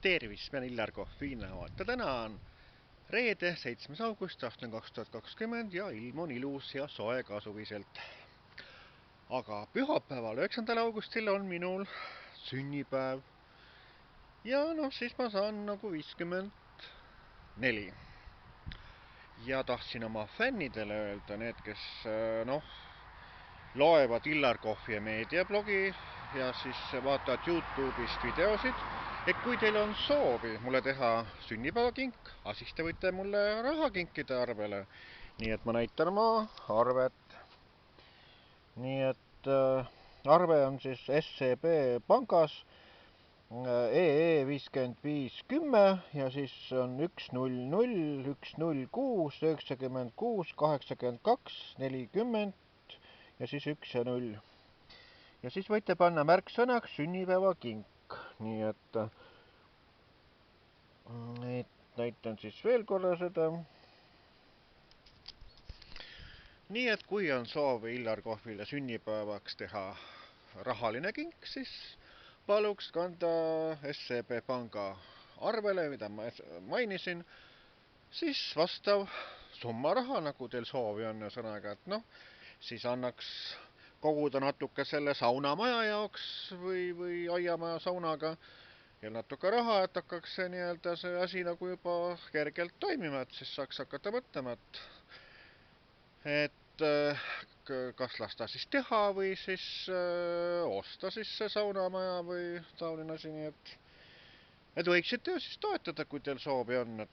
Tervist, mina Illar Kohvinauat ja täna on reede, 7. august, aasta on 2020 ja ilm on ilus ja soe ka suviselt. Aga pühapäeval, 9. augustil on minul sünnipäev. Ja noh, siis ma saan nagu 54. Ja tahtsin oma fännidele öelda, need, kes loevad Illar Kohvi meediablogi ja siis vaatavad YouTube'ist videosid, et kui teil on soovi mulle teha sünnipäevakink, siis te võite mulle raha kinkida arvele. Nii et ma näitan oma arvet. Nii et arve on siis SEB pangas EE5510 ja siis on 100 106 96 82 40 ja siis 1 ja 0. Ja siis võite panna märksõnaks sünnipäevakink. Nii et näitan siis veel korra seda. Nii et kui on soovi Illar Kohvile sünnipäevaks teha rahaline kink, siis paluks kanda SEB panga arvele, mida ma mainisin, siis vastav summa raha, nagu teil soovi on, sõnaga, et siis annaks koguda natuke selle saunamaja jaoks või aiamaja saunaga ja natuke raha, et hakkaks see asi nagu juba kergelt toimima, et siis saaks hakata mõtlema, et kas lasta siis teha või siis osta siis see saunamaja või taoline asi, nii et võiksite ju siis toetada, kui teil soovi on,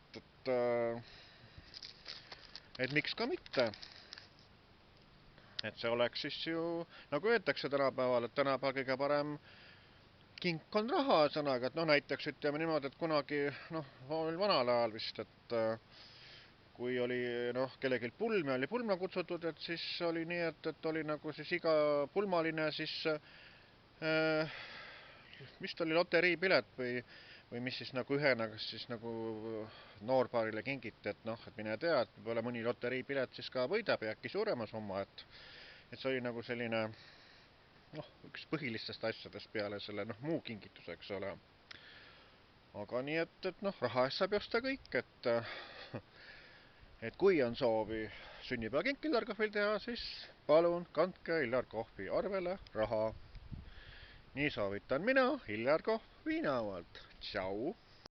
et miks ka mitte. Et see oleks siis ju, nagu öeldakse tänapäeval, et tänapäeval kõige parem kink on raha, sõnaga, et näiteks ütleme niimoodi, et kunagi, vanal ajal vist, et kui oli kellelgi pulm ja oli pulma kutsutud, et siis oli nii, et oli nagu siis iga pulmaline siis vist oli loteriipilet või mis siis nagu ühena siis nagu noorpaarile kingiti, et mine tea, et võib-olla mõni loteriipilet siis ka võidab ja äkki suurema summa, et see oli nagu selline üks põhilistest asjadest peale selle muu kingituse, eks ole. Aga nii, et raha eest saab osta kõik, et kui on soovi sünnipäevakink Illar Kohvil teha, siis palun kandke Illar Kohvi arvele raha. Nii soovitan mina, Illar Kohvinaualt. Tšau!